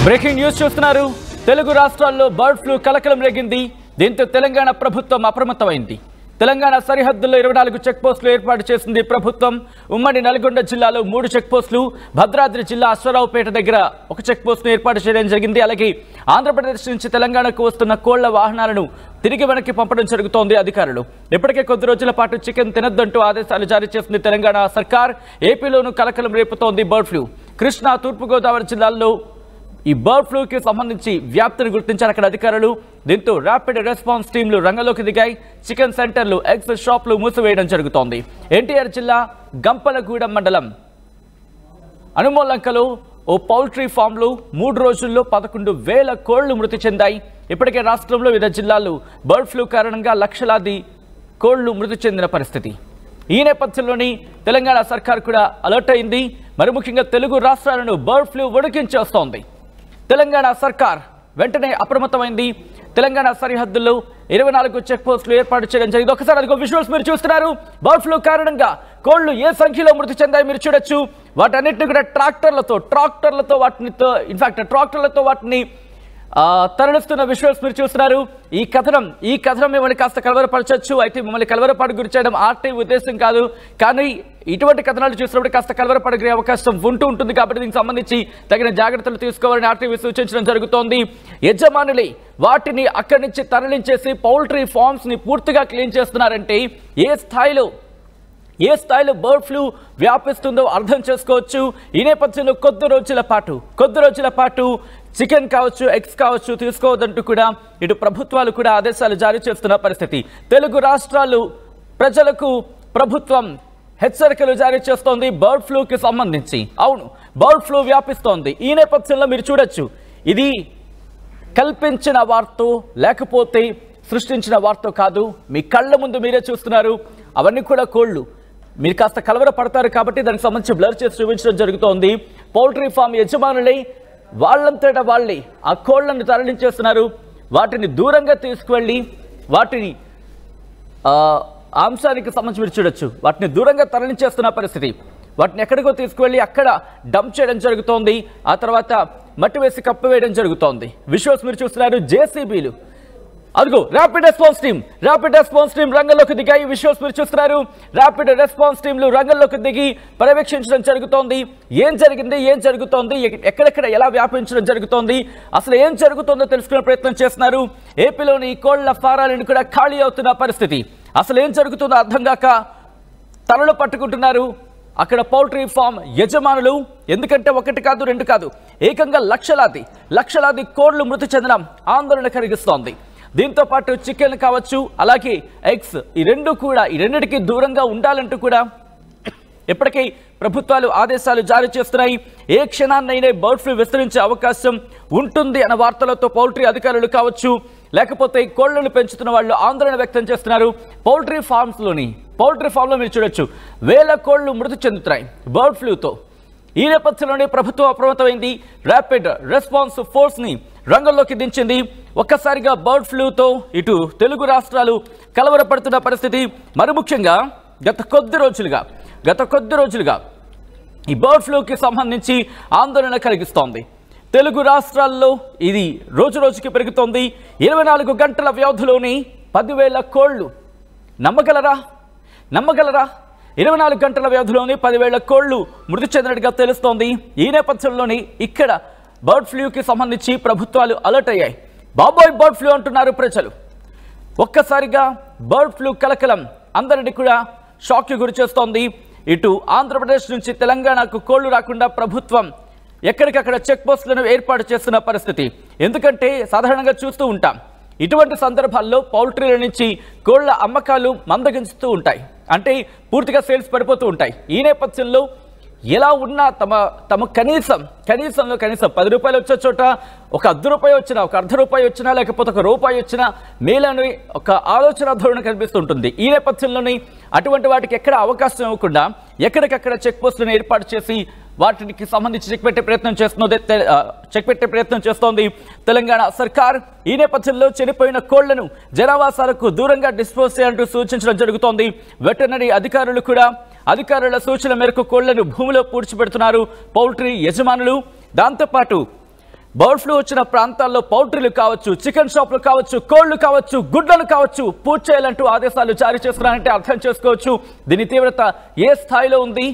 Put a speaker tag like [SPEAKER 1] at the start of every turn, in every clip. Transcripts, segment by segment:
[SPEAKER 1] Breaking news చూస్తున్నారు. తెలుగు రాష్ట్రాల్లో bird flu కలకలం రేగింది. దీంతో తెలంగాణ ప్రభుత్వం అప్రమత్తమైంది. తెలంగాణ సరిహద్దుల్లో 24 చెక్ పోస్టులు ఏర్పాటు చేసింది ప్రభుత్వం. ఉమ్మడి నల్గొండ జిల్లాలో 3 చెక్ పోస్టులు, భద్రాద్రి జిల్లా అశ్వరావుపేట దగ్గర ఒక చెక్ పోస్టును ఏర్పాటు చేయడం జరిగింది. అలాగే ఆంధ్రప్రదేశ్ నుంచి తెలంగాణకు వస్తున్న కోళ్ల వాహనాలను తిరిగి వెనక్కి పంపడం జరుగుతోంది. అధికారులు ఇప్పటికే కొద్ది రోజుల పాటు చికెన్ తినొద్దంటూ ఆదేశాలు జారీ చేసింది తెలంగాణ సర్కార్. ఏపీలోనూ కలకలం రేపుతోంది బర్డ్ ఫ్లూ. కృష్ణా, తూర్పుగోదావరి జిల్లాల్లో ఈ బర్డ్ ఫ్లూకి సంబంధించి వ్యాప్తిని గుర్తించారు అక్కడ అధికారులు. దీంతో ర్యాపిడ్ రెస్పాన్స్ టీంలు రంగంలోకి దిగాయి. చికెన్ సెంటర్లు, ఎగ్స్ షాపులు మూసివేయడం జరుగుతోంది. ఎన్టీఆర్ జిల్లా గంపలగూడెం మండలం అనుమోలంకలో ఓ పౌల్ట్రీ ఫామ్లో 3 రోజుల్లో 11,000 కోళ్లు మృతి చెందాయి. ఇప్పటికే రాష్ట్రంలో వివిధ జిల్లాల్లో బర్డ్ ఫ్లూ కారణంగా లక్షలాది కోళ్లు మృతి చెందిన పరిస్థితి. ఈ నేపథ్యంలోని తెలంగాణ సర్కార్ కూడా అలర్ట్ అయింది. మరి ముఖ్యంగా తెలుగు రాష్ట్రాలను బర్డ్ ఫ్లూ వణికించేస్తోంది. తెలంగాణ సర్కార్ వెంటనే అప్రమత్తమైంది. తెలంగాణ సరిహద్దుల్లో 24 చెక్ పోస్టులు ఏర్పాటు చేయడం జరిగింది. ఒకసారి అదిగో విజువల్స్ మీరు చూస్తున్నారు. బర్డ్ ఫ్లూ కారణంగా కోళ్లు ఏ సంఖ్యలో మృతి చెందాయి మీరు చూడొచ్చు. వాటన్నిటిని కూడా ట్రాక్టర్లతో వాటిని తరలిస్తున్న విజువల్స్ మీరు చూస్తున్నారు. ఈ కథనం మిమ్మల్ని కాస్త కలవరపరచచ్చు. అయితే మిమ్మల్ని కలవరపాటు గురి చేయడం ఆర్టీ ఉద్దేశం కాదు. కానీ ఇటువంటి కథనాలు చూసినప్పుడు కాస్త కలవరపడే అవకాశం ఉంటుంది. కాబట్టి దీనికి సంబంధించి తగిన జాగ్రత్తలు తీసుకోవాలని ఆర్టీవీ సూచించడం జరుగుతోంది. యజమానులే వాటిని అక్కడి నుంచి తరలించేసి పౌల్ట్రీ ఫార్మ్స్ ని పూర్తిగా క్లీన్ చేస్తున్నారంటే ఏ స్థాయిలో బర్డ్ ఫ్లూ వ్యాపిస్తుందో అర్థం చేసుకోవచ్చు. ఈ నేపథ్యంలో కొద్ది రోజుల పాటు చికెన్ కావచ్చు, ఎగ్స్ కావచ్చు తీసుకోవద్దంటూ కూడా ఇటు ప్రభుత్వాలు కూడా ఆదేశాలు జారీ చేస్తున్న పరిస్థితి. తెలుగు రాష్ట్రాలు ప్రజలకు ప్రభుత్వం హెచ్చరికలు జారీ చేస్తోంది బర్డ్ ఫ్లూకి సంబంధించి. అవును, బర్డ్ ఫ్లూ వ్యాపిస్తోంది. ఈ నేపథ్యంలో మీరు చూడొచ్చు, ఇది కల్పించిన వార్తో లేకపోతే సృష్టించిన వార్తో కాదు. మీ కళ్ళ ముందు మీరే చూస్తున్నారు. అవన్నీ కూడా కోళ్లు. మీరు కాస్త కలవరపడతారు కాబట్టి దానికి సంబంధించి బ్లర్ చేసి చూపించడం జరుగుతోంది. పౌల్ట్రీ ఫామ్ యజమానులై వాళ్ళంతటా వాళ్ళే ఆ కోళ్లను తరలించేస్తున్నారు. వాటిని దూరంగా తీసుకువెళ్ళి వాటిని అంశానికి సంబంధించి మీరు చూడొచ్చు, వాటిని దూరంగా తరలించేస్తున్న పరిస్థితి. వాటిని ఎక్కడికో తీసుకువెళ్ళి అక్కడ డంప్ చేయడం జరుగుతోంది. ఆ తర్వాత మట్టి వేసి కప్పివేయడం జరుగుతోంది. విజువల్స్ మీరు చూస్తున్నారు. జేసీబీలు, అదిగో ర్యాపిడ్ రెస్పాన్స్ టీం రంగంలోకి దిగాయి. విజువల్స్ మీరు చూస్తున్నారు. ర్యాపిడ్ రెస్పాన్స్ టీంలు రంగంలోకి దిగి పర్యవేక్షించడం జరుగుతోంది. ఏం జరుగుతోంది, ఎక్కడెక్కడ ఎలా వ్యాపించడం జరుగుతోంది, అసలు ఏం జరుగుతోందో తెలుసుకునే ప్రయత్నం చేస్తున్నారు. ఏపీలోని కోళ్ల ఫారాలను కూడా ఖాళీ అవుతున్న పరిస్థితి. అసలు ఏం జరుగుతుందో అర్థం కాక తలలు పట్టుకుంటున్నారు అక్కడ పౌల్ట్రీ ఫామ్ యజమానులు. ఎందుకంటే 1 కాదు 2 కాదు, ఏకంగా లక్షలాది కోళ్లు మృతి చెందడం ఆందోళన కలిగిస్తోంది. దీంతో పాటు చికెన్ కావచ్చు, అలాగే ఎగ్స్, ఈ రెండింటికి దూరంగా ఉండాలంటూ కూడా ఇప్పటికీ ప్రభుత్వాలు ఆదేశాలు జారీ చేస్తున్నాయి. ఏ క్షణాన్నైనా బర్డ్ ఫ్లూ విస్తరించే అవకాశం ఉంటుంది అన్న వార్తలతో పౌల్ట్రీ అధికారులు కావచ్చు, లేకపోతే కోళ్లను పెంచుతున్న వాళ్ళు ఆందోళన వ్యక్తం చేస్తున్నారు. పౌల్ట్రీ ఫామ్లో మీరు చూడొచ్చు, 1000 కోళ్లు మృతి చెందుతున్నాయి బర్డ్ ఫ్లూతో. ఈ నేపథ్యంలోనే ప్రభుత్వం అప్రమత్తమైంది. ర్యాపిడ్ రెస్పాన్స్ ఫోర్స్ ని రంగంలోకి దించింది. ఒక్కసారిగా బర్డ్ ఫ్లూతో ఇటు తెలుగు రాష్ట్రాలు కలవరపడుతున్న పరిస్థితి. మరి ముఖ్యంగా గత కొద్ది రోజులుగా ఈ బర్డ్ ఫ్లూకి సంబంధించి ఆందోళన కలిగిస్తోంది. తెలుగు రాష్ట్రాల్లో ఇది రోజుకి పెరుగుతోంది. 24 గంటల వ్యవధిలోని 10,000 కోళ్లు. నమ్మగలరా? 24 గంటల వ్యవధిలోని 10,000 కోళ్లు మృతి చెందినట్టుగా తెలుస్తోంది. ఈ నేపథ్యంలోని ఇక్కడ బర్డ్ ఫ్లూకి సంబంధించి ప్రభుత్వాలు అలర్ట్ అయ్యాయి. బాబోయ్ బర్డ్ ఫ్లూ అంటున్నారు ప్రజలు. ఒక్కసారిగా బర్డ్ ఫ్లూ కలకలం అందరినీ కూడా షాక్కి గురి చేస్తోంది. ఇటు ఆంధ్రప్రదేశ్ నుంచి తెలంగాణకు కోళ్లు రాకుండా ప్రభుత్వం ఎక్కడికక్కడ చెక్ పోస్టులను ఏర్పాటు చేస్తున్న పరిస్థితి. ఎందుకంటే సాధారణంగా చూస్తూ ఉంటాం, ఇటువంటి సందర్భాల్లో పౌల్ట్రీల నుంచి కోళ్ల అమ్మకాలు మందగించుతూ ఉంటాయి. అంటే పూర్తిగా సేల్స్ పడిపోతూ ఉంటాయి. ఈ నేపథ్యంలో ఎలా ఉన్నా తమ కనీసం 10 రూపాయలు వచ్చే చోట ఒక ₹10 వచ్చినా, ఒక ₹0.5 వచ్చినా, లేకపోతే ఒక ₹1 వచ్చినా మేలని ఒక ఆలోచన ధోరణి కనిపిస్తుంటుంది. ఈ నేపథ్యంలోని అటువంటి వాటికి ఎక్కడ అవకాశం ఇవ్వకుండా ఎక్కడికక్కడ చెక్ పోస్టులను ఏర్పాటు చేసి వాటికి సంబంధించి చెక్ పెట్టే ప్రయత్నం చేస్తోంది తెలంగాణ సర్కార్. ఈ నేపథ్యంలో చనిపోయిన కోళ్లను జనావాసాలకు దూరంగా డిస్పోజ్ చేయాలంటూ సూచించడం జరుగుతోంది. వెటర్నరీ అధికారులు కూడా అధికారుల సూచన మేరకు కోళ్లను భూమిలో పూడ్చిపెడుతున్నారు పౌల్ట్రీ యజమానులు. దాంతోపాటు బర్డ్ ఫ్లూ వచ్చిన ప్రాంతాల్లో పౌల్ట్రీలు కావచ్చు, చికెన్ షాపులు కావచ్చు, కోళ్లు కావచ్చు, గుడ్లను కావచ్చు పూర్తి చేయాలంటూ ఆదేశాలు జారీ చేస్తున్నారంటే అర్థం చేసుకోవచ్చు దీని తీవ్రత ఏ స్థాయిలో ఉంది.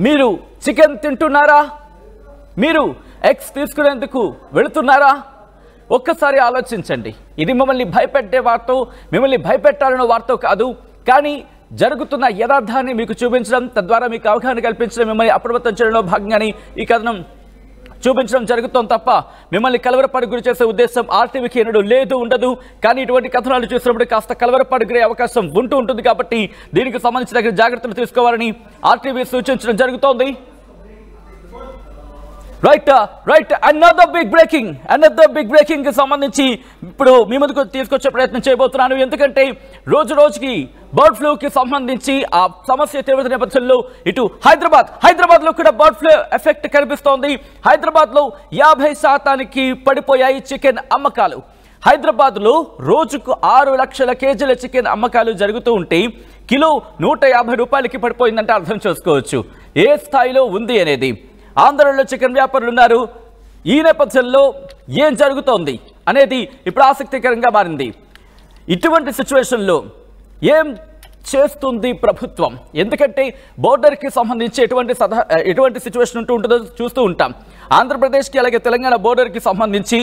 [SPEAKER 1] మీరు చికెన్ తింటున్నారా? మీరు ఎగ్స్ తీసుకునేందుకు వెళుతున్నారా? ఒక్కసారి ఆలోచించండి. ఇది మిమ్మల్ని భయపెట్టే వార్త, మిమ్మల్ని భయపెట్టాలన్న వార్త కాదు, కానీ జరుగుతున్న యథార్థాన్ని మీకు చూపించడం, తద్వారా మీకు అవగాహన కల్పించడం, మిమ్మల్ని అప్రమత్తం చేయడంలో భాగంగానే ఈ కథనం చూపించడం జరుగుతోంది తప్ప మిమ్మల్ని కలవరపాటు గురి చేసే ఉద్దేశం ఆర్టీవీకి ఎన్నడూ లేదు, ఉండదు. కానీ ఇటువంటి కథనాలు చూసినప్పుడు కాస్త కలవరపాటు గురే అవకాశం ఉంటుంది కాబట్టి దీనికి సంబంధించిన జాగ్రత్తలు తీసుకోవాలని ఆర్టీవీ సూచించడం జరుగుతోంది. రైట్ అనదర్ బిగ్ బ్రేకింగ్ కి సంబంధించి ఇప్పుడు మీ ముందుకు తీసుకొచ్చే ప్రయత్నం చేయబోతున్నాను. ఎందుకంటే రోజుకి బర్డ్ ఫ్లూకి సంబంధించి ఆ సమస్య తీవ్రత నేపథ్యంలో ఇటు హైదరాబాద్ లో కూడా బర్డ్ ఫ్లూ ఎఫెక్ట్ కనిపిస్తోంది. హైదరాబాద్ లో 50% పడిపోయాయి చికెన్ అమ్మకాలు. హైదరాబాద్ లో రోజుకు 6 లక్షల కేజీల చికెన్ అమ్మకాలు జరుగుతూ ఉంటే కిలో 150 రూపాయలకి పడిపోయిందంటే అర్థం చేసుకోవచ్చు ఏ స్థాయిలో ఉంది అనేది. ఆంధ్రలో చికెన్ వ్యాపారులు ఉన్నారు. ఈ నేపథ్యంలో ఏం జరుగుతోంది అనేది ఇప్పుడు ఆసక్తికరంగా మారింది. ఇటువంటి సిచ్యువేషన్లో ఏం చేస్తుంది ప్రభుత్వం? ఎందుకంటే బోర్డర్కి సంబంధించి ఎటువంటి సిచ్యువేషన్ ఉంటుందో చూస్తూ ఉంటాం. ఆంధ్రప్రదేశ్కి అలాగే తెలంగాణ బోర్డర్కి సంబంధించి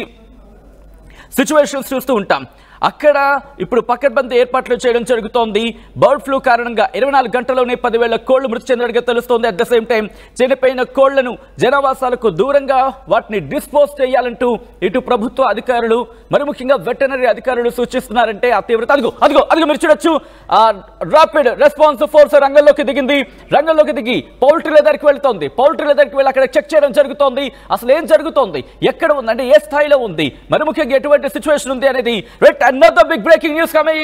[SPEAKER 1] సిచ్యువేషన్స్ చూస్తూ ఉంటాం. అక్కడ ఇప్పుడు పకడ్బందీ ఏర్పాట్లు చేయడం జరుగుతోంది. బర్డ్ ఫ్లూ కారణంగా 24 గంటల్లోనే 10,000 కోళ్లు మృతి చెందినట్టుగా తెలుస్తోంది. అట్ ద సేమ్ టైం చనిపోయిన కోళ్లను జనావాసాలకు దూరంగా వాటిని డిస్పోజ్ చేయాలంటూ ఇటు ప్రభుత్వ అధికారులు, మరి ముఖ్యంగా వెటర్నరీ అధికారులు సూచిస్తున్నారంటే ఆ తీవ్రత అదిగో మీరు చూడొచ్చు. ర్యాపిడ్ రెస్పాన్స్ ఫోర్స్ రంగంలోకి దిగి పౌల్ట్రీల దగ్గరికి వెళ్తోంది. పౌల్ట్రీల దగ్గరికి వెళ్ళి అక్కడ చెక్ చేయడం జరుగుతోంది. అసలు ఏం జరుగుతోంది, ఎక్కడ ఉంది, అంటే ఏ స్థాయిలో ఉంది, మరి ముఖ్యంగా ఎటువంటి సిచ్యువేషన్ ఉంది అనేది. Another big breaking news coming.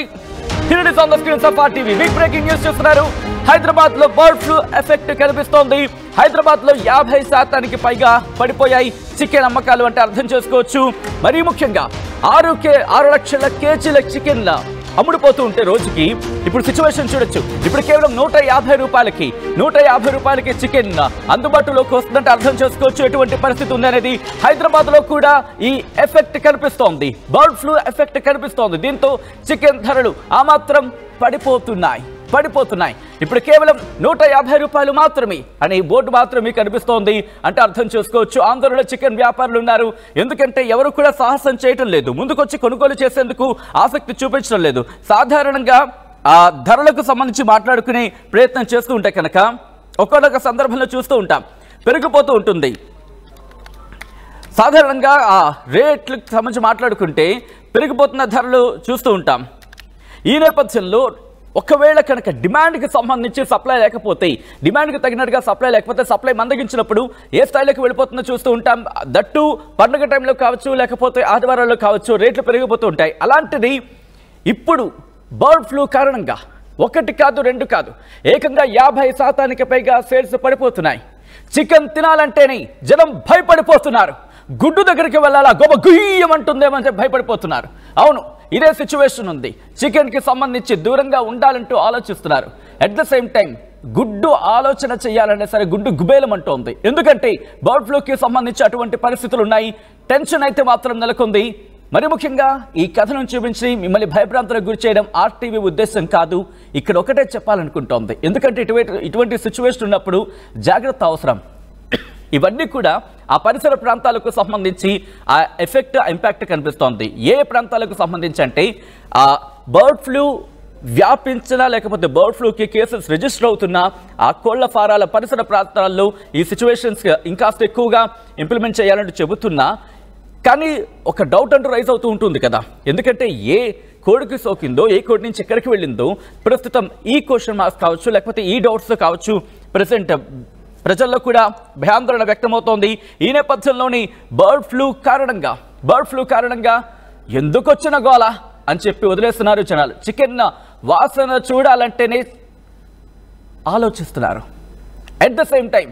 [SPEAKER 1] Here it is on the screen of RTV. Big breaking news చూస్తున్నారు. హైదరాబాద్ లో బర్డ్ ఫ్లూ ఎఫెక్ట్ కనిపిస్తోంది. హైదరాబాద్ లో 50% పైగా పడిపోయాయి చికెన్ అమ్మకాలు అంటే అర్థం చేసుకోవచ్చు. మరీ ముఖ్యంగా 6 లక్షల కేజీల చికెన్ అమ్ముడుపోతూ ఉంటే రోజుకి ఇప్పుడు సిచ్యువేషన్ చూడొచ్చు. ఇప్పుడు కేవలం 150 రూపాయలకి చికెన్ అందుబాటులోకి వస్తుందంటే అర్థం చేసుకోవచ్చు ఎటువంటి పరిస్థితి ఉంది అనేది. హైదరాబాద్ లో కూడా ఈ ఎఫెక్ట్ కనిపిస్తోంది, బర్డ్ ఫ్లూ ఎఫెక్ట్ కనిపిస్తోంది. దీంతో చికెన్ ధరలు ఆ మాత్రం పడిపోతున్నాయి. ఇప్పుడు కేవలం 150 రూపాయలు మాత్రమే అనే బోర్డు మాత్రమే కనిపిస్తోంది అంటే అర్థం చేసుకోవచ్చు. ఆందోళనలో చికెన్ వ్యాపారులు ఉన్నారు. ఎందుకంటే ఎవరు కూడా సాహసం చేయటం లేదు, ముందుకొచ్చి కొనుగోలు చేసేందుకు ఆసక్తి చూపించడం లేదు. సాధారణంగా ఆ ధరలకు సంబంధించి మాట్లాడుకునే ప్రయత్నం చేస్తూ ఉంటే కనుక ఒక్కొక్క సందర్భంలో చూస్తూ ఉంటాం పెరిగిపోతూ ఉంటుంది. సాధారణంగా ఆ రేట్లకు సంబంధించి మాట్లాడుకుంటే పెరిగిపోతున్న ధరలు చూస్తూ ఉంటాం. ఈ నేపథ్యంలో ఒకవేళ కనుక డిమాండ్కి సంబంధించి సప్లై లేకపోతే, డిమాండ్కి తగినట్టుగా సప్లై లేకపోతే, సప్లై మందగించినప్పుడు ఏ స్థాయిలోకి వెళ్ళిపోతుందో చూస్తూ ఉంటాం. దట్టు పండుగ టైంలో కావచ్చు, లేకపోతే ఆదివారాల్లో కావచ్చు రేట్లు పెరిగిపోతూ ఉంటాయి. అలాంటిది ఇప్పుడు బర్డ్ ఫ్లూ కారణంగా 1 కాదు 2 కాదు ఏకంగా 50% పైగా సేల్స్ పడిపోతున్నాయి. చికెన్ తినాలంటేనే జనం భయపడిపోతున్నారు. గుడ్డు దగ్గరికి వెళ్ళాలా గొప్ప గుయ్యమంటుందేమని చెప్పి భయపడిపోతున్నారు. అవును, ఇదే సిచ్యువేషన్ ఉంది. చికెన్కి సంబంధించి దూరంగా ఉండాలంటూ ఆలోచిస్తున్నారు. అట్ ద సేమ్ టైం గుడ్డు ఆలోచన చేయాలనే సరే గుడ్డు గుబేలమంటోంది. ఎందుకంటే బర్డ్ ఫ్లూకి సంబంధించి అటువంటి పరిస్థితులు ఉన్నాయి. టెన్షన్ అయితే మాత్రం నెలకొంది. మరి ముఖ్యంగా ఈ కథను చూపించి మిమ్మల్ని భయభ్రాంతులకు గురి చేయడం ఆర్టీవీ ఉద్దేశం కాదు. ఇక్కడ ఒకటే చెప్పాలనుకుంటోంది. ఎందుకంటే ఇటువంటి సిచ్యువేషన్ ఉన్నప్పుడు జాగ్రత్త అవసరం. ఇవన్నీ కూడా ఆ పరిసర ప్రాంతాలకు సంబంధించి ఆ ఎఫెక్ట్, ఇంపాక్ట్ కనిపిస్తోంది. ఏ ప్రాంతాలకు సంబంధించి అంటే ఆ బర్డ్ ఫ్లూ వ్యాపించినా లేకపోతే బర్డ్ ఫ్లూకి కేసెస్ రిజిస్టర్ అవుతున్నా ఆ కోళ్ల ఫారాల పరిసర ప్రాంతాల్లో ఈ సిచ్యువేషన్స్ ఇంకాస్త ఎక్కువగా ఇంప్లిమెంట్ చేయాలంటూ చెబుతున్నా, కానీ ఒక డౌట్ అంటూ రైజ్ అవుతూ ఉంటుంది కదా. ఎందుకంటే ఏ కోడికి సోకిందో, ఏ కోడి నుంచి ఎక్కడికి వెళ్ళిందో ప్రస్తుతం ఈ క్వశ్చన్ మార్క్స్ కావచ్చు, లేకపోతే ఈ డౌట్స్ కావచ్చు ప్రెసెంట్ ప్రజల్లో కూడా భయాందోళన వ్యక్తమవుతోంది. ఈ నేపథ్యంలోని బర్డ్ ఫ్లూ కారణంగా ఎందుకు వచ్చిన గోల అని చెప్పి వదిలేస్తున్నారు జనాలు. చికెన్ వాసన చూడాలంటేనే ఆలోచిస్తున్నారు. At the same time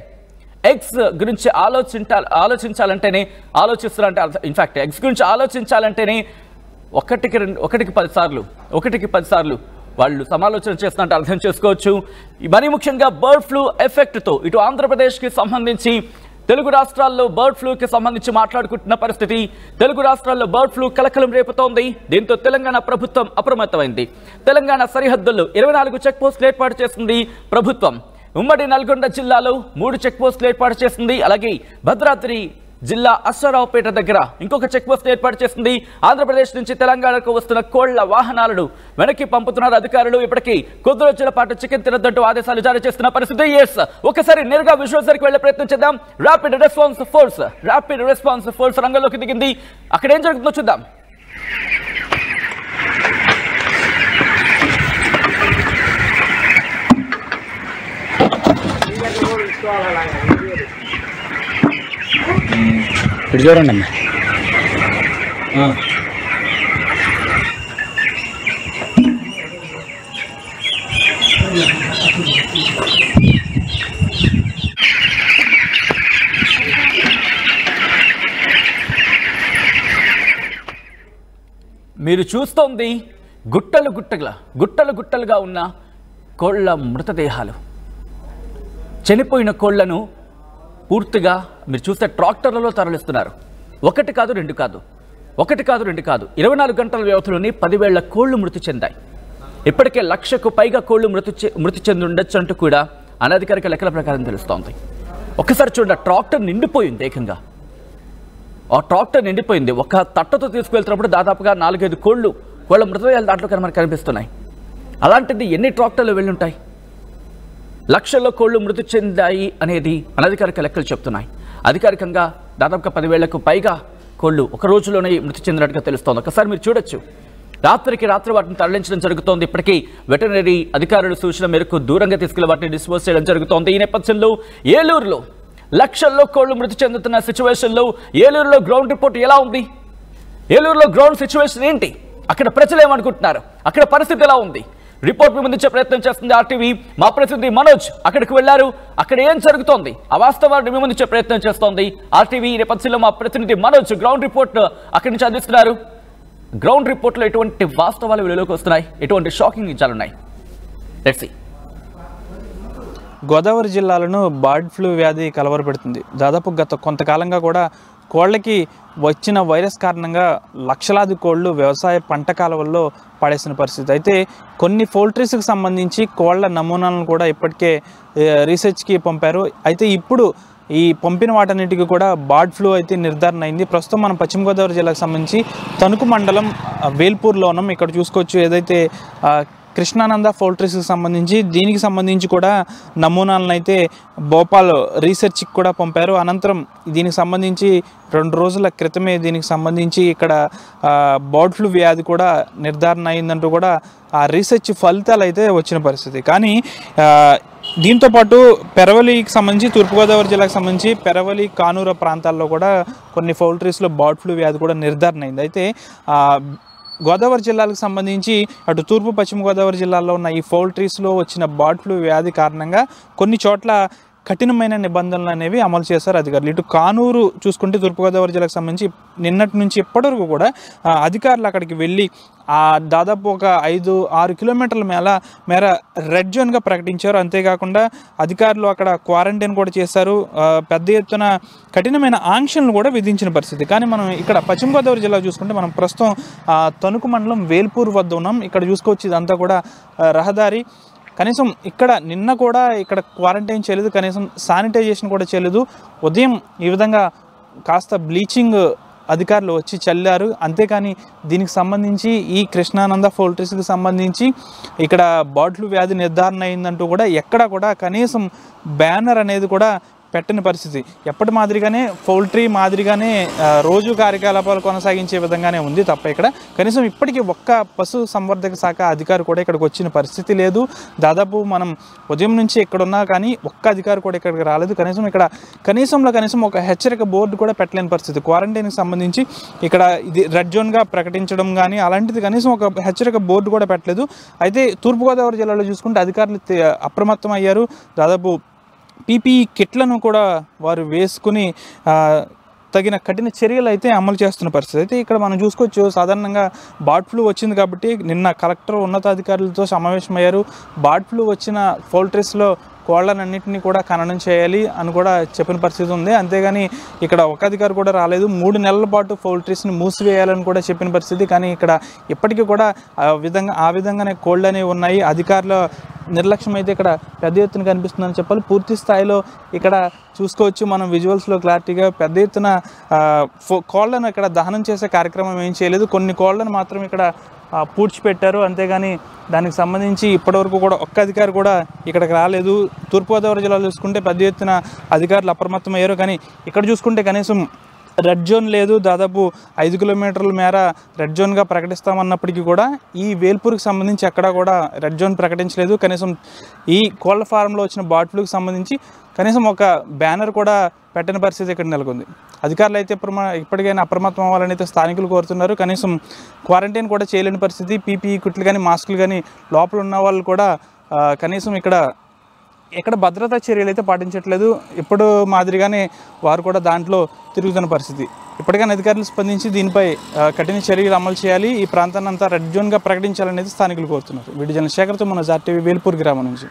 [SPEAKER 1] eggs గురించి ఆలోచించాలంటేనే ఆలోచిస్తున్నారంటే, ఇన్ఫ్యాక్ట్ ఎగ్స్ గురించి ఆలోచించాలంటేనే ఒకటికి 10 సార్లు వాళ్ళు సమాలోచన చేస్తున్నట్టు అర్థం చేసుకోవచ్చు. మరీ ముఖ్యంగా బర్డ్ ఫ్లూ ఎఫెక్ట్తో ఇటు ఆంధ్రప్రదేశ్కి సంబంధించి తెలుగు రాష్ట్రాల్లో బర్డ్ ఫ్లూకి సంబంధించి మాట్లాడుకుంటున్న పరిస్థితి. తెలుగు రాష్ట్రాల్లో బర్డ్ ఫ్లూ కలకలం రేపుతోంది. దీంతో తెలంగాణ ప్రభుత్వం అప్రమత్తమైంది. తెలంగాణ సరిహద్దుల్లో 24 చెక్ పోస్టులు ఏర్పాటు చేసింది ప్రభుత్వం. ఉమ్మడి నల్గొండ జిల్లాలో 3 చెక్ పోస్టులు ఏర్పాటు చేసింది. అలాగే భద్రాద్రి జిల్లా అశ్వరావుపేట దగ్గర ఇంకొక చెక్ పోస్ట్ ఏర్పాటు చేసింది. ఆంధ్రప్రదేశ్ నుంచి తెలంగాణకు వస్తున్న కోళ్ల వాహనాలను వెనక్కి పంపుతున్నారు అధికారులు. ఇప్పటికీ కొద్ది రోజుల పాటు చికెన్ తినొద్దంటూ ఆదేశాలు జారీ చేస్తున్న పరిస్థితి. ఒకసారి నేరుగా విజువల్స్ దగ్గరికి వెళ్లే ప్రయత్నం చేద్దాం. ర్యాపిడ్ రెస్పాన్స్ ఫోర్స్ రంగంలోకి దిగింది. అక్కడ ఏం జరుగుతుందో చూద్దాం.
[SPEAKER 2] చూడండి అన్న,
[SPEAKER 1] మీరు చూస్తోంది గుట్టలుగా ఉన్న కోళ్ల మృతదేహాలు. చనిపోయిన కోళ్లను పూర్తిగా మీరు చూస్తే ట్రాక్టర్లలో తరలిస్తున్నారు. ఒకటి కాదు రెండు కాదు 24 గంటల వ్యవధిలోనే 10,000 కోళ్లు మృతి చెందాయి. ఇప్పటికే 1,00,000కు పైగా కోళ్లు మృతి చెంది ఉండొచ్చు అంటూ కూడా అనధికారిక లెక్కల ప్రకారం తెలుస్తోంది. ఒక్కసారి చూడండి, ట్రాక్టర్ నిండిపోయింది. ఏకంగా ఆ ట్రాక్టర్ నిండిపోయింది. ఒక తట్టతో తీసుకువెళ్తున్నప్పుడు దాదాపుగా 4-5 కోళ్ల మృతదేహాలు దాంట్లో మనకు కనిపిస్తున్నాయి. అలాంటిది ఎన్ని ట్రాక్టర్లు వెళ్ళుంటాయి? 1,00,000 కోళ్లు మృతి చెందాయి అనేది అనధికారిక లెక్కలు చెప్తున్నాయి. అధికారికంగా దాదాపుగా 10,000కు పైగా కోళ్లు ఒక రోజులోనే మృతి చెందినట్టుగా తెలుస్తోంది. ఒకసారి మీరు చూడొచ్చు, రాత్రి వాటిని తరలించడం జరుగుతోంది. ఇప్పటికీ వెటర్నరీ అధికారుల సూచన మేరకు దూరంగా తీసుకెళ్లి వాటిని డిస్పోజ్ చేయడం జరుగుతోంది. ఈ నేపథ్యంలో ఏలూరులో 1,00,000 కోళ్లు మృతి చెందుతున్న సిచ్యువేషన్లో ఏలూరులో గ్రౌండ్ రిపోర్ట్ ఎలా ఉంది? ఏలూరులో గ్రౌండ్ సిచ్యువేషన్ ఏంటి? అక్కడ ప్రజలు ఏమనుకుంటున్నారు? అక్కడ పరిస్థితి ఎలా ఉంది? రిపోర్ట్ ముందుంచే ప్రయత్నం చేస్తుంది ఆర్టీవీ. మా ప్రతినిధి మనోజ్ అక్కడికి వెళ్లారు. అక్కడ ఏం జరుగుతోంది ఆ వాస్తవాన్ని ముందుంచే ప్రయత్నం చేస్తోంది ఆర్టీవీ. ఈ నేపథ్యంలో మా ప్రతినిధి మనోజ్ గ్రౌండ్ రిపోర్ట్ అక్కడి నుంచి అందిస్తున్నారు. గ్రౌండ్ రిపోర్ట్లో ఎటువంటి వాస్తవాలు వెలుగులోకి వస్తున్నాయి? ఎటువంటి షాకింగ్ నిజాలున్నాయి? Let's see.
[SPEAKER 3] గోదావరి జిల్లాలను బర్డ్ ఫ్లూ వ్యాధి కలవరపెడుతుంది. దాదాపు గత కొంతకాలంగా కూడా కోళ్ళకి వచ్చిన వైరస్ కారణంగా లక్షలాది కోళ్ళు వ్యవసాయ పంట కాలువల్లో పడేసిన పరిస్థితి. అయితే కొన్ని పౌల్ట్రీస్కి సంబంధించి కోళ్ళ నమూనాలను కూడా ఇప్పటికే రీసెర్చ్కి పంపారు. అయితే ఇప్పుడు ఈ పంపిన వాటన్నిటికీ కూడా బర్డ్ ఫ్లూ అయితే నిర్ధారణ అయింది. ప్రస్తుతం మనం పశ్చిమ గోదావరి జిల్లాకు సంబంధించి తణుకు మండలం వేల్పూర్లో ఉన్నాం. ఇక్కడ చూసుకోవచ్చు, ఏదైతే కృష్ణానంద పౌల్ట్రీస్కి సంబంధించి దీనికి సంబంధించి కూడా నమూనాలను అయితే భోపాల్ రీసెర్చ్కి కూడా పంపారు. అనంతరం దీనికి సంబంధించి 2 రోజుల క్రితమే దీనికి సంబంధించి ఇక్కడ బర్డ్ ఫ్లూ వ్యాధి కూడా నిర్ధారణ అయిందంటూ కూడా ఆ రీసెర్చ్ ఫలితాలు అయితే వచ్చిన పరిస్థితి. కానీ దీంతోపాటు పెరవలికి సంబంధించి తూర్పుగోదావరి జిల్లాకు సంబంధించి పెరవలి కానూరు ప్రాంతాల్లో కూడా కొన్ని పౌల్ట్రీస్లో బర్డ్ ఫ్లూ వ్యాధి కూడా నిర్ధారణ అయింది. అయితే గోదావరి జిల్లాలకు సంబంధించి అటు తూర్పు పశ్చిమ గోదావరి జిల్లాల్లో ఉన్న ఈ పౌల్ట్రీస్లో వచ్చిన బర్డ్ ఫ్లూ వ్యాధి కారణంగా కొన్ని చోట్ల కఠినమైన నిబంధనలు అనేవి అమలు చేశారు అధికారులు. ఇటు కానూరు చూసుకుంటే తూర్పుగోదావరి జిల్లాకు సంబంధించి నిన్నటి నుంచి ఇప్పటివరకు కూడా అధికారులు అక్కడికి వెళ్ళి దాదాపు ఒక 5-6 కిలోమీటర్ల మేర రెడ్ జోన్గా ప్రకటించారు. అంతేకాకుండా అధికారులు అక్కడ క్వారంటైన్ కూడా చేశారు. పెద్ద ఎత్తున కఠినమైన ఆంక్షలను కూడా విధించిన పరిస్థితి. కానీ మనం ఇక్కడ పశ్చిమ గోదావరి జిల్లా చూసుకుంటే మనం ప్రస్తుతం తణుకు మండలం వేల్పూర్ వద్ద ఉన్నాం. ఇక్కడ చూసుకోవచ్చు, ఇదంతా కూడా రహదారి. కనీసం ఇక్కడ నిన్న కూడా ఇక్కడ క్వారంటైన్ చేయలేదు, కనీసం శానిటైజేషన్ కూడా చేయలేదు. ఉదయం ఈ విధంగా కాస్త బ్లీచింగ్ అధికారులు వచ్చి చల్లారు. అంతేకాని దీనికి సంబంధించి ఈ కృష్ణానంద పౌల్ట్రీస్కి సంబంధించి ఇక్కడ బర్డ్ ఫ్లూ వ్యాధి నిర్ధారణ అయిందంటూ కూడా ఎక్కడ కూడా కనీసం బ్యానర్ అనేది కూడా పెట్టని పరిస్థితి. ఎప్పటి మాదిరిగానే పౌల్ట్రీ మాదిరిగానే రోజు కార్యకలాపాలు కొనసాగించే విధంగానే ఉంది తప్ప ఇక్కడ కనీసం ఇప్పటికీ ఒక్క పశు సంవర్ధక శాఖ అధికారి కూడా ఇక్కడికి వచ్చిన పరిస్థితి లేదు. దాదాపు మనం ఉదయం నుంచి ఎక్కడున్నా కానీ ఒక్క అధికారి కూడా ఇక్కడికి రాలేదు. కనీసం ఒక హెచ్చరిక బోర్డు కూడా పెట్టలేని పరిస్థితి. క్వారంటైన్కి సంబంధించి ఇక్కడ ఇది రెడ్ జోన్గా ప్రకటించడం కానీ అలాంటిది కనీసం ఒక హెచ్చరిక బోర్డు కూడా పెట్టలేదు. అయితే తూర్పుగోదావరి జిల్లాలో చూసుకుంటే అధికారులు అప్రమత్తం అయ్యారు. దాదాపు పీపీఈ కిట్లను కూడా వారు వేసుకుని తగిన కఠిన చర్యలు అయితే అమలు చేస్తున్న పరిస్థితి. అయితే ఇక్కడ మనం చూసుకోవచ్చు, సాధారణంగా బర్డ్ ఫ్లూ వచ్చింది కాబట్టి నిన్న కలెక్టర్ ఉన్నతాధికారులతో సమావేశమయ్యారు. బర్డ్ ఫ్లూ వచ్చిన పౌల్ట్రీస్లో కోళ్లన్నింటినీ కూడా ఖననం చేయాలి అని కూడా చెప్పిన పరిస్థితి ఉంది. అంతేగాని ఇక్కడ ఒక అధికారి కూడా రాలేదు. 3 నెలల పాటు పౌల్ట్రీస్ని మూసివేయాలని కూడా చెప్పిన పరిస్థితి. కానీ ఇక్కడ ఇప్పటికీ కూడా ఆ విధంగానే కోళ్ళు అనేవి ఉన్నాయి. అధికారుల నిర్లక్ష్యం అయితే ఇక్కడ పెద్ద ఎత్తున కనిపిస్తుందని చెప్పాలి. పూర్తి స్థాయిలో ఇక్కడ చూసుకోవచ్చు మనం విజువల్స్లో క్లారిటీగా. పెద్ద ఎత్తున కోళ్లను ఇక్కడ దహనం చేసే కార్యక్రమం ఏం చేయలేదు. కొన్ని కోళ్లను మాత్రం ఇక్కడ పూడ్చిపెట్టారు. అంతేగాని దానికి సంబంధించి ఇప్పటివరకు కూడా ఒక్క అధికారి కూడా ఇక్కడికి రాలేదు. తూర్పుగోదావరి జిల్లాలో చూసుకుంటే పెద్ద ఎత్తున అధికారులు అప్రమత్తమయ్యారు. కానీ ఇక్కడ చూసుకుంటే కనీసం రెడ్ జోన్ లేదు. దాదాపు 5 కిలోమీటర్ల మేర రెడ్ జోన్గా ప్రకటిస్తామన్నప్పటికీ కూడా ఈ వేల్పూర్కి సంబంధించి ఎక్కడా కూడా రెడ్ జోన్ ప్రకటించలేదు. కనీసం ఈ కోళ్ల ఫారంలో వచ్చిన బర్డ్ ఫ్లూకి సంబంధించి కనీసం ఒక బ్యానర్ కూడా పెట్టని పరిస్థితి ఇక్కడ నెలకొంది. అధికారులు అయితే ఇప్పటికైనా అప్రమత్తం అవ్వాలని అయితే స్థానికులు కోరుతున్నారు. కనీసం క్వారంటైన్ కూడా చేయలేని పరిస్థితి. పీపీఈ కిట్లు కానీ మాస్కులు కానీ లోపల ఉన్న వాళ్ళు కూడా కనీసం ఇక్కడ భద్రతా చర్యలు అయితే పాటించట్లేదు. ఇప్పుడు మాదిరిగానే వారు కూడా దాంట్లో తిరుగుతున్న పరిస్థితి. ఇప్పటికైనా అధికారులు స్పందించి దీనిపై కఠిన చర్యలు అమలు చేయాలి. ఈ ప్రాంతాన్ని అంతా రెడ్ జోన్గా ప్రకటించాలనేది స్థానికులు కోరుతున్నారు. వీడియో జర్నలిస్ట్ శేఖర్తో మన జాటీవీ వేల్పూర్ గ్రామం నుంచి.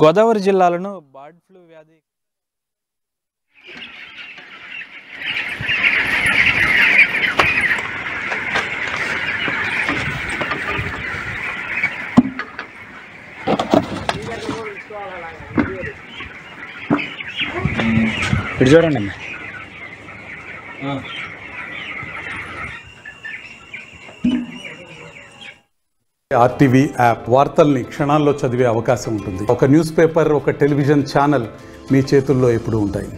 [SPEAKER 3] గోదావరి జిల్లాలను బర్డ్ ఫ్లూ వ్యాధి
[SPEAKER 2] చూడండి అమ్మా.
[SPEAKER 4] ఆర్టీవీ యాప్ వార్తల్ని క్షణాల్లో చదివే అవకాశం ఉంటుంది. ఒక న్యూస్ పేపర్, ఒక టెలివిజన్ ఛానల్ మీ చేతుల్లో ఎప్పుడూ ఉంటాయి.